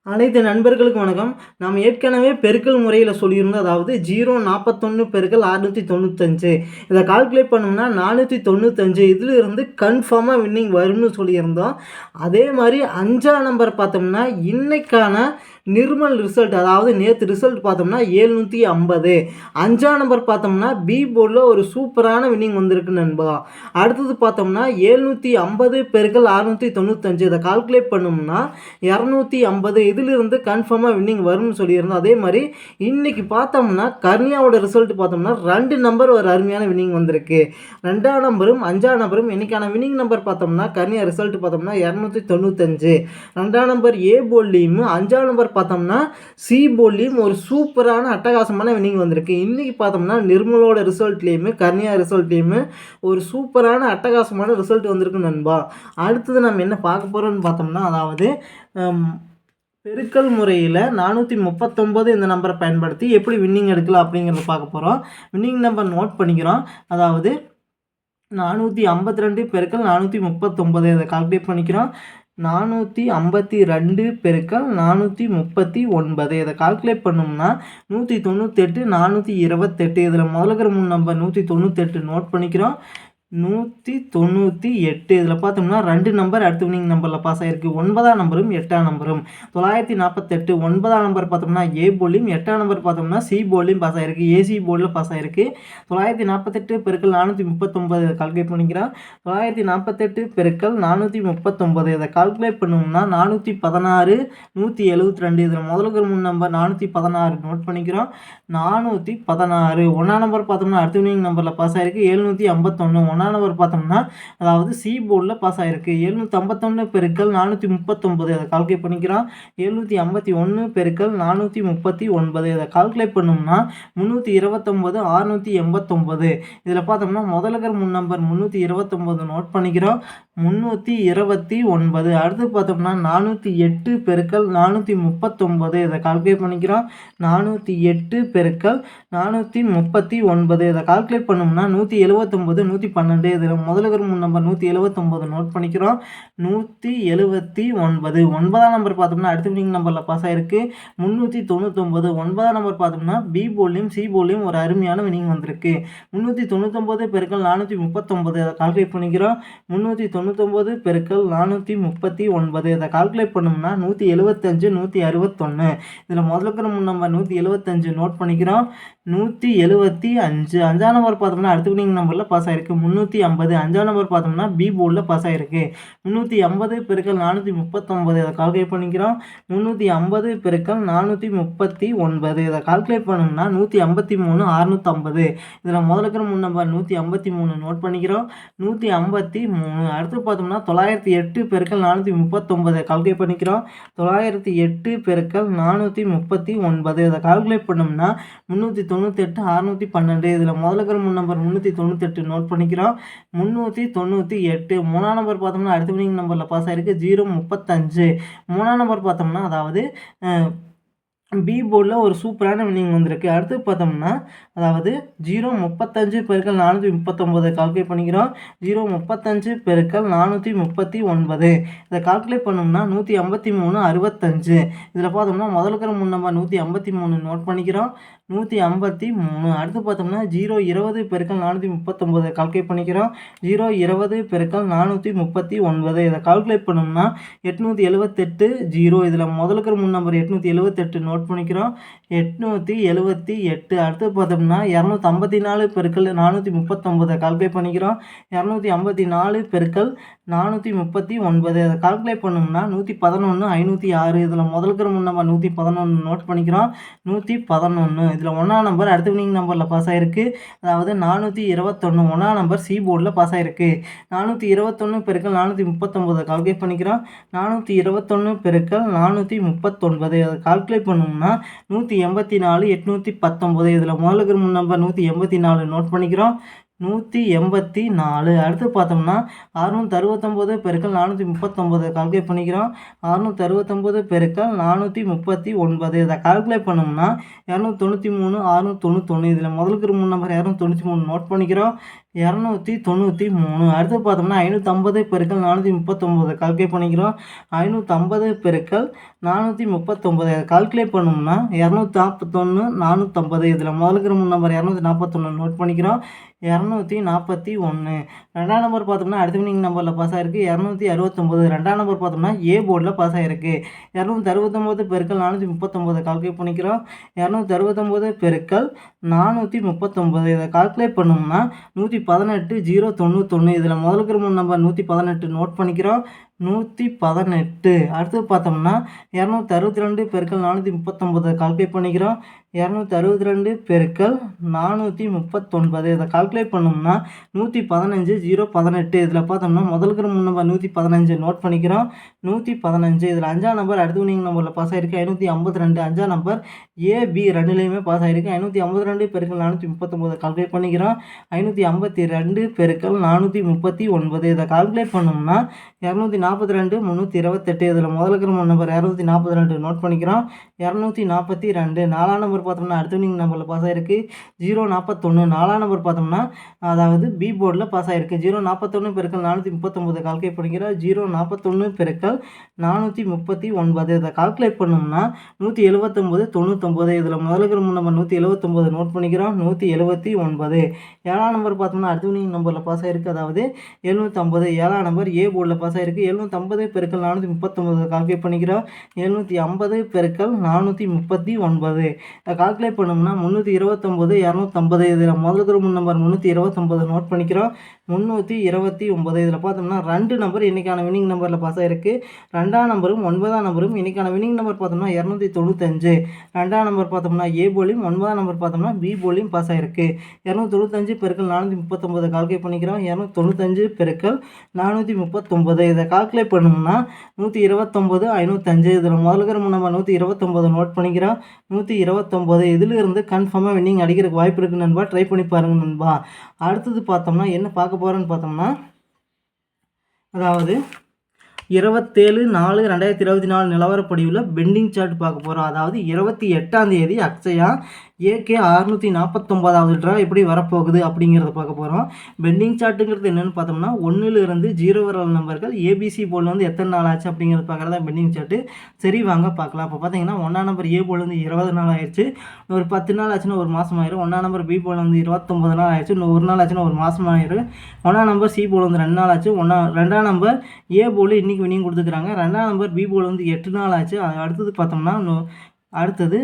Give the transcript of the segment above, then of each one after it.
அனைத்து நண்பர்களுக்கும் வணக்கம். நாம் ஏற்கனவே பெருக்கல் முறையில் சொல்லியிருந்தோம். அதாவது 041 பெருக்கல் 695 இதை கால்குலேட் பண்ணோம்னா 495 இதிலிருந்து கன்ஃபார்மாக வின்னிங் வரும்னு சொல்லியிருந்தோம். அதே மாதிரி 5ஆம் நம்பர் பார்த்தோம்னா இன்னைக்கான நிர்மல் ரிசல்ட், அதாவது நேற்று ரிசல்ட் பார்த்தோம்னா 750. 5ஆம் நம்பர் பார்த்தோம்னா பி போர்டில் ஒரு சூப்பரான வின்னிங் வந்திருக்கு நண்பா. அடுத்தது பார்த்தோம்னா 750 பெருக்கல் 695 இதை கால்குலேட் பண்ணோம்னா 250 இதிலிருந்து கன்ஃபார்மாக வின்னிங் வரும்னு சொல்லியிருந்தோம். அதே மாதிரி இன்னைக்கு பார்த்தோம்னா கர்னியாவோட ரிசல்ட் பார்த்தோம்னா 2 நம்பர் ஒரு அருமையான வின்னிங் வந்திருக்கு. 2ஆம் நம்பரும் 5ஆம் நம்பரும் இன்னைக்கான வின்னிங் நம்பர் பார்த்தோம்னா கர்னியா ரிசல்ட் பார்த்தோம்னா 295. 2ஆம் நம்பர் ஏ போர்ட்லேயும் 5ஆம் நம்பர் பார்த்தோம்னா சி போர்ட்லேயும் ஒரு சூப்பரான அட்டகாசமான வின்னிங் வந்திருக்கு. இன்னைக்கு பார்த்தோம்னா நிர்மலோட ரிசல்ட்லேயுமே கர்னியா ரிசல்ட்லேயுமே ஒரு சூப்பரான அட்டகாசமான ரிசல்ட் வந்திருக்கு நண்பா. அடுத்தது நம்ம என்ன பார்க்க போகிறோம்னு பார்த்தோம்னா, அதாவது பெருக்கல் முறையில் 439 இந்த நம்பரை பயன்படுத்தி எப்படி வின்னிங் எடுக்கலாம் அப்படிங்கிறத பார்க்க போகிறோம். வின்னிங் நம்பர் நோட் பண்ணிக்கிறோம். அதாவது 452 பெருக்கல் 439 இதை கால்குலேட் பண்ணிக்கிறோம். 452 பெருக்கல் 439 இதை கால்குலேட் பண்ணோம்னா 198 428. இதில் முதல்ல 3 நம்பர் 198 நோட் பண்ணிக்கிறோம். 198 இதில் பார்த்தோம்னா 2 நம்பர் அடுத்த வின்னிங் நம்பரில் பாஸ் ஆகிருக்கு. 9ஆம் நம்பரும் 8ஆம் நம்பரும். 948 9ஆம் நம்பர் பார்த்தோம்னா ஏ போர்ட்லையும் 8ஆம் நம்பர் பார்த்தோம்னா சி போர்ட்லையும் பாஸ் ஆகிருக்கு. ஏசி போர்டில் பாஸ் ஆகிருக்கு. 948 பெருக்கல் 439 இதை கால்குலேட் பண்ணிக்கிறோம். 948 பெருக்கல் 439 இதை கால்குலேட் பண்ணோம்னா 416 172. இதில் முதல்ல 3 நம்பர் 416 நோட் பண்ணிக்கிறோம். 416 1ஆம் நம்பர் பார்த்தோம்னா அடுத்த வின்னிங் நம்பரில் பாஸ் ஆகிருக்கு. 751 1ஆம் நம்பர் பார்த்தோம்னா அதாவது சி போர்டில் பாஸ் ஆகிருக்கு. 751 பெருக்கல் 439 அதை கால்குலேட் பண்ணிக்கிறோம். 751 பெருக்கல் 439 இதை கால்குலேட் பண்ணோம்னா 329 689. இதில் பார்த்தோம்னா முதல்ல 3 நம்பர் 329 நோட் பண்ணிக்கிறோம். 329 அடுத்து பார்த்தோம்னா 408 பெருக்கல் 439 இதை கால்குலேட் பண்ணிக்கிறோம். 408 பெருக்கல் 439 இதை கால்குலேட் பண்ணோம்னா 179 112. இதில் முதல்ல 3 நம்பர் 179 நோட் பண்ணிக்கிறோம். 179 9ஆம் நம்பர் பார்த்தோம்னா அடுத்த வின்னிங் நம்பரில் பாஸ் ஆகிருக்கு. 399 9ஆம் நம்பர் பார்த்தோம்னா பி போர்ட்லையும் சி போர்ட்லையும் ஒரு அருமையான வின்னிங் வந்திருக்கு. 399 பெருக்கல் 439 இதை கால்குலேட் பண்ணிக்கிறோம். 399 பெருக்கல் 439 இதை கால்குலேட் பண்ணோம்னா 175 161. இதில் முதல்ல 3 நம்பர் 175 நோட் பண்ணிக்கிறோம். 175 5ஆம் நம்பர் பார்த்தோம்னா அடுத்த வின்னிங் நம்பரில் பாஸ் ஆகிருக்கு. 350 5ஆம் நம்பர் பார்த்தோம்னா பி போர்டில் பாஸ் ஆகிருக்கு. 350 பெருக்கல் 439 இதை கால்குலேட் பண்ணிக்கிறோம். 350 பெருக்கல் 439 இதை கால்குலேட் பண்ணோம்னா 153 650. இதில் முதல்ல 3 நம்பர் 153 நோட் பண்ணிக்கிறோம். 153 அடுத்து பார்த்தோம்னா 908 பெருக்கல் 439 கால்குலேட் பண்ணிக்கிறோம். 908 பெருக்கல் 439 இதை கால்குலேட் பண்ணோம்னா 398 612. இதில் முதல்ல 3 நம்பர் 398 நோட் பண்ணிக்கிறோம். 398 3ஆம் நம்பர் பார்த்தோம்னா அடுத்த வின்னிங் நம்பரில் பாஸ் ஆகிருக்கு. 035 3ஆம் நம்பர் பார்த்தோம்னா அதாவது பி போர்டில் ஒரு சூப்பரான வின்னிங் வந்திருக்கு. அடுத்து பார்த்தோம்னா அதாவது 035 பெருக்கல் 439 கால்குலேட் பண்ணிக்கிறோம். 035 பெருக்கல் 439 இதை கால்குலேட் பண்ணோம்னா 153 65. இதில் பார்த்தோம்னா முதல்ல 3 நம்பர் 153 நோட் பண்ணிக்கிறோம். 153 அடுத்து பார்த்தோம்னா 020 பெருக்கல் 439 கால்குலேட் பண்ணிக்கிறோம். 020 பெருக்கல் 439 இதை கால்குலேட் பண்ணோம்னா 878 0. இதில் முதல்ல 3 நம்பர் 878 நோட் பண்ணிக்கிறோம். 878 அடுத்து பார்த்தோம்னா 254 பெருக்கல் 439 கால்குலேட் பண்ணிக்கிறோம். 254 பெருக்கல் 439 அதை கால்குலேட் பண்ணோம்னா 111 506. இதில் முதல்ல 3 நம்பர் 111 நோட் பண்ணிக்கிறோம். 111 இதில் 1ஆம் நம்பர் அடுத்த வின்னிங் நம்பரில் பாஸ் ஆகிருக்கு. அதாவது 421 1ஆம் நம்பர் சி போர்டில் பாஸ் ஆகிருக்கு. 421 பெருக்கல் 439 கால்குலேட் பண்ணிக்கிறோம். 421 பெருக்கல் 439 அதை கால்குலேட் பண்ணோம்னா 184 819. இதில் முதல்ல 3 நம்பர் 184 நோட் பண்ணிக்கிறோம். 184. அடுத்து பார்த்தோம்னா 669 பெருக்கல் 439 கால்குலேட் பண்ணிக்கிறோம். 669 பெருக்கல் 439 இதை கால்குலேட் பண்ணோம்னா 293 691. இதில் முதலுக்கு இருக்கிற 3 நம்பர் 293 நோட் பண்ணிக்கிறோம். 293. அடுத்து பார்த்தோம்னா 550 பெருக்கல் 439 கால்குலேட் பண்ணிக்கிறோம். 550 பெருக்கல் 439 கால்குலேட் பண்ணோம்னா 241 450. இதில் முதலுக்கு இருக்கிற 3 நம்பர் 241 நோட் பண்ணிக்கிறோம். 241. ரெண்டாம் நம்பர் பார்த்தோம்னா அடுத்த வினிங் நம்பரில் பாஸ் ஆகிருக்கு 269. ரெண்டாம் நம்பர் பார்த்தோம்னா ஏ போர்டில் பாஸ் ஆகிருக்கு. 269 பெருக்கல் 439 கால்குலேட் பண்ணிக்கிறோம். 269 பெருக்கல் 439 இதை கால்குலேட் பண்ணோம்னா 118 091. இதில் முதலுக்கு இருக்கிற 3 நம்பர் 118 நோட் பண்ணிக்கிறோம். 118. அடுத்து பார்த்தோம்னா 262 பெருக்கல் 439 கால்குலேட் பண்ணிக்கிறோம். 262 பெருக்கல் 439 இதை கால்குலேட் பண்ணோம்னா 115 018. இதில் பார்த்தோம்னா முதலுக்கு 3 நம்பர் 115 நோட் பண்ணிக்கிறோம். 115. இதில் 5ஆம் நம்பர் அடுத்த வினிங் நம்பரில் பாஸ் ஆகிருக்கு 552. 5ஆம் நம்பர் ஏபி ரெண்டுலேயுமே பாஸ் ஆகிருக்கு. 552 பெருக்கல் 439 கால்குலேட் பண்ணிக்கிறோம். 552 பெருக்கல் 439 இதை கால்குலேட் பண்ணோம்னா 242 328. இதில் முதலுக்கு 3 நம்பர் 242 நோட் பண்ணிக்கிறோம். 242. 4ஆம் நம்பர் பார்த்தோம்னா அடுத்த வினிங் நம்பரில் பாஸ் ஆகிருக்கு 041. 4ஆம் நம்பர் பார்த்தோம்னா அதாவது பி போர்டில் பாஸ் ஆகிருக்கு. 041 பெருக்கல் 439 கால்குலேட் பண்ணிக்கிறோம். 041 பெருக்கல் 439 இதை கால்குலேட் பண்ணோம்னா 179 99. இதில் முதலுக்கு 3 நம்பர் 179 நோட் பண்ணிக்கிறோம். 179. 7ஆம் நம்பர் பார்த்தோம்னா அடுத்த வினிங் நம்பரில் பாஸ் ஆகிருக்கு அதாவது 750. 7ஆம் நம்பர் ஏ போர்டில் பாஸ் ஆகிருக்கு. 750 பெருக்கல் 439 கால்குலேட் பண்ணிக்கிறோம். 750 பெருக்கல் 439 இதை கால்குலேட் பண்ணோம்னா 329 250. இதில் முதலுக்கு 3 நம்பர் 329 நோட் பண்ணிக்கிறோம். 329. இதில் பார்த்தோம்னா 2 நம்பர் இன்றைக்கான வினிங் நம்பரில் பாஸ் ஆகிருக்கு. 2ஆம் நம்பரும் 9ஆம் நம்பரும் இன்றைக்கான வினிங் நம்பர் பார்த்தோம்னா 295. 2ஆம் நம்பர் பார்த்தோம்னா ஏ போலியும் 9ஆம் நம்பர் பார்த்தோம்னா பி போலியும் பாஸ் ஆகிருக்கு. 295 பெருக்கல் 439 கால்குலேட் பண்ணிக்கிறோம். 295 பெருக்கல் 439 இதை கால்குலேட் பண்ணோம்னா 129 505. இதில் முதலுக்கு நம்ம 129 நோட் பண்ணிக்கிறோம். 129. இதிலிருந்து கன்ஃபார்மாக வின்னிங் அடிக்கிறதுக்கு வாய்ப்பு இருக்குது நண்பா. ட்ரை பண்ணி பாருங்கள் நண்பா. அடுத்தது பார்த்தோம்னா என்ன பார்க்க போகிறோன்னு பார்த்தோம்னா அதாவது 27/4/2024 நிலவரப்படியுள்ள பெண்டிங் சார்ட் பார்க்க போகிறோம். அதாவது 28ஆம் தேதி அக்ஷயா ஏகே 649வது ட்ரா எப்படி வரப்போகுது அப்படிங்கிறத பார்க்க போகிறோம். பெண்டிங் சார்ட்டுங்கிறது என்னென்னு பார்த்தோம்னா 1லிருந்து 0 வர நம்பர்கள் ஏபிசி போல் வந்து எத்தனை நாள் ஆச்சு அப்படிங்கிறது பார்க்குறதா பெண்டிங் சார்ட்டு. சரி வாங்க பார்க்கலாம். இப்போ பார்த்தீங்கன்னா 1ஆம் நம்பர் ஏ போல் வந்து 20 நாள் ஆயிடுச்சு. ஒரு 10 நாள் ஆச்சுன்னா ஒரு மாதம் ஆயிரும். 1ஆம் நம்பர் பி போல் வந்து 29 நாள் ஆயிடுச்சு. இன்னும் ஒரு நாள் ஆச்சுன்னா ஒரு மாதம் ஆயிரும். 1ஆம் நம்பர் சி போல் வந்து 2 நாள் ஆச்சு. 2ஆம் நம்பர் ஏ போல் இன்றைக்கி வினிங் கொடுத்துக்கிறாங்க. 2ஆம் நம்பர் பி போல் வந்து 8 நாள் ஆச்சு. அடுத்தது பார்த்தோம்னா அடுத்தது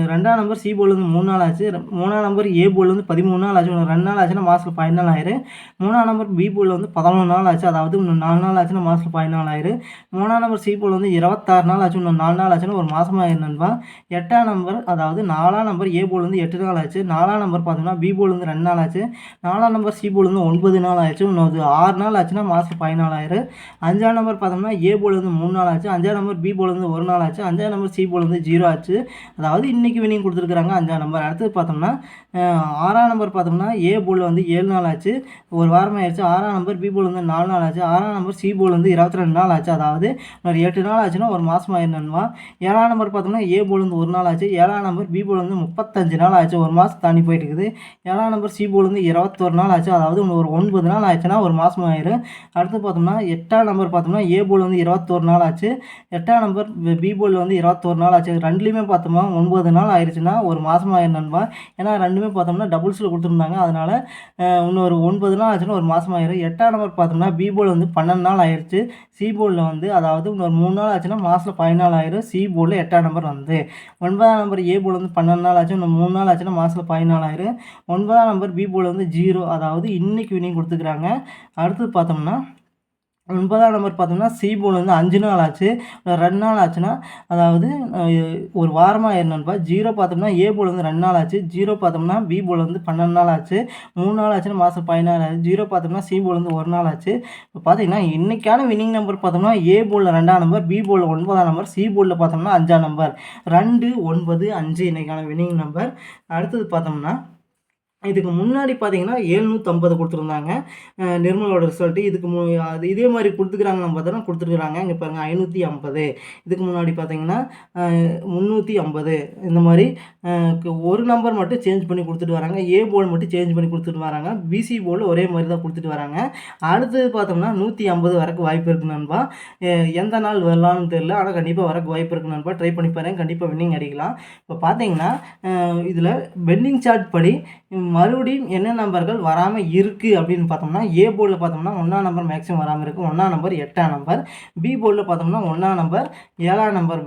2ஆம் நம்பர் சி போல் வந்து 3 நாள் ஆச்சு. 3ஆம் நம்பர் ஏ போல் வந்து 13 நாள் ஆச்சு. 2 நாள் ஆச்சுன்னா மாதத்தில் 14 ஆயிரும். 3ஆம் நம்பர் பி போல் வந்து 11 நாள் ஆச்சு. அதாவது இன்னும் 4 நாள் ஆச்சுன்னா மாதத்தில் 14 ஆயிரும். 3ஆம் நம்பர் சி போல் வந்து 26 நாள் ஆச்சு. இன்னும் 4 நாள் ஆச்சுன்னா ஒரு மாதம் ஆயிரும் நண்பா. 8ஆம் நம்பர் அதாவது 4ஆம் நம்பர் ஏ போல் வந்து 8 நாள் ஆச்சு. 4ஆம் நம்பர் பார்த்தோம்னா பி போல் வந்து 2 நாள் ஆச்சு. 4ஆம் நம்பர் சி போல் வந்து 9 நாள் ஆச்சு. இன்னும் 6 நாள் ஆச்சுன்னா மாதத்தில் 14 ஆயிரும். 5ஆம் நம்பர் பார்த்தோம்னா ஏ போல் வந்து 3 நாள் ஆச்சு. 5ஆம் நம்பர் பி போல் வந்து 1 நாள் ஆச்சு. 5ஆம் நம்பர் சி போல் வந்து 0 ஆச்சு. அதாவது இன்றைக்கி வினிங் கொடுத்துருக்குறாங்க 5ஆம் நம்பர். அடுத்தது பார்த்தோம்னா 6ஆம் நம்பர் பார்த்தோம்னா ஏ போல் வந்து 7 நாள் ஆச்சு. ஒரு வாரம் ஆயிடுச்சு. 6ஆம் நம்பர் பி போல் வந்து 4 நாள் ஆச்சு. 6ஆம் நம்பர் சி போல் வந்து 22 நாள் ஆச்சு. அதாவது ஒரு 8 நாள் ஆச்சுன்னா ஒரு மாதம் ஆயிருந்தா. 7ஆம் நம்பர் பார்த்தோம்னா ஏ போல் வந்து 1 நாள் ஆச்சு. 7ஆம் நம்பர் பி போல் வந்து 35 நாள் ஆச்சு. ஒரு மாதம் தாண்டி போயிட்டு இருக்குது. 7ஆம் நம்பர் சி போல் வந்து 21 நாள் ஆச்சு. அதாவது ஒரு 9 நாள் ஆச்சுன்னா ஒரு மாதம் ஆயிரும். அடுத்து பார்த்தோம்னா 8ஆம் நம்பர் பார்த்தோம்னா ஏ போல் வந்து 21 நாள் ஆச்சு. 8ஆம் நம்பர் பி போல் வந்து 21 நாள் ஆச்சு. ரெண்டுலேயுமே பார்த்தோம்னா 9 நாள் ஆயிடுச்சுன்னா ஒரு மாதம் ஆயிரும் நண்பா. ஏன்னா ரெண்டுமே பார்த்தோம்னா டபுள்ஸில் கொடுத்துருந்தாங்க. அதனால் இன்னொரு 9 நாள் ஆச்சுன்னா ஒரு மாதம் ஆயிரும். 8ஆம் நம்பர் பார்த்தோம்னா பி போல் வந்து 12 நாள் ஆயிடுச்சு. சி போர்டில் வந்து அதாவது இன்னொரு 3 நாள் ஆச்சுன்னா மாதத்தில் 14 ஆயிரும். சி போர்டில் 8ஆம் நம்பர் வந்து 9ஆம் நம்பர் ஏ போல் வந்து 12 நாள் ஆச்சு. இன்னும் 3 நாள் ஆச்சுன்னா மாதத்தில் 14 ஆயிரும். 9ஆம் நம்பர் பி போல் வந்து 0 அதாவது இன்னைக்கு வினிங் கொடுத்துக்கிறாங்க. அடுத்தது பார்த்தோம்னா 9ஆம் நம்பர் பார்த்தோம்னா சி போல் வந்து 5 நாள் ஆச்சு. 2 நாள் ஆச்சுன்னா அதாவது ஒரு வாரமாக நண்பா. 0 பார்த்தோம்னா ஏ போல் வந்து 2 நாள் ஆச்சு. 0 பார்த்தோம்னா பி போல் வந்து 12 நாள் ஆச்சு. 3 நாள் ஆச்சுன்னா மாதம் 14 ஆச்சு. 0 பார்த்தோம்னா சி போல் வந்து 1 நாள் ஆச்சு. இப்போ பார்த்தீங்கன்னா இன்றைக்கான வினிங் நம்பர் பார்த்தோம்னா ஏ போலில் 2ஆம் நம்பர், பி போலில் 9ஆம் நம்பர், சி போலில் பார்த்தோம்னா 5ஆம் நம்பர். 2 9 5 இன்றைக்கான வினிங் நம்பர். அடுத்தது பார்த்தோம்னா இதுக்கு முன்னாடி பார்த்தீங்கன்னா 750 குடுத்துருந்தாங்க. நிர்மலோட ரிசல்ட்டு. அது இதே மாரி குடுத்துக்கிறாங்களான்னு பார்த்தோன்னா குடுத்துருக்காங்க. இங்க பாருங்க 550. இதுக்கு முன்னாடி பார்த்தீங்கன்னா, 350 இந்த மாரி ஒரு நம்பர் மட்டும் சேஞ்ச் பண்ணி குடுத்துட்டு வராங்க. ஏ போர்டு மட்டும் சேஞ்ச் பண்ணி குடுத்துட்டு வராங்க. பிசி போர்டு ஒரே மாரி தான் குடுத்துட்டு வராங்க. அடுத்தது பார்த்தோம்னா 150 வரக்கு வாய்ப்பு இருக்கு நண்பா. எந்த நாள் வரலான்னு தெரியல. ஆனா கண்டிப்பா வரக்கு வாய்ப்பு இருக்கு நண்பா. ட்ரை பண்ணி பாருங்க. கண்டிப்பா வின்னிங் அடிக்கலாம். இப்ப பார்த்தீங்கன்னா, இதுல பெண்டிங் சார்ட் படி மறுபடியும் என்ன நம்பர்கள் வராம இருக்கு அப்படின்னு பார்த்தோம்னா, ஏ போர்டில் பார்த்தோம்னா 1ஆம் நம்பர் மேக்ஸிமம் வராம இருக்கு. 1ஆம் நம்பர், 8ஆம் நம்பர். பி போர்டில் பார்த்தோம்னா 1ஆம் நம்பர், 7ஆம் நம்பர்,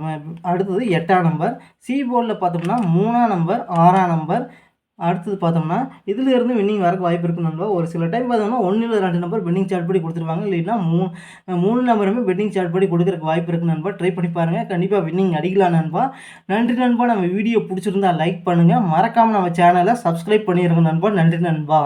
அடுத்தது 8ஆம் நம்பர். சி போர்டில் பார்த்தோம்னா 3ஆம் நம்பர், 6ஆம் நம்பர். அடுத்தது பார்த்தோம்னா, இதுல இருந்து வின்னிங் வரக்கு வாய்ப்பு இருக்கு நண்பா. ஒரு சில டைம் பார்த்தோம்னா 1 இல்ல 2 நம்பர் பெண்டிங் சார்ட் படி குடுத்துருவாங்க. இல்லைன்னா 3 நம்பருமே பெண்டிங் சார்ட் படி குடுக்கறக்கு வாய்ப்பு இருக்கு நண்பா. ட்ரை பண்ணி பாருங்க. கண்டிப்பா வின்னிங் அடிக்கலாம் நண்பா. நன்றி நண்பா. நம்ம வீடியோ புடிச்சிருந்தா லைக் பண்ணுங்க. மறக்காம நம்ம சேனல சப்ஸ்கிரைப் பண்ணிருங்க நண்பா. நன்றி நண்பா.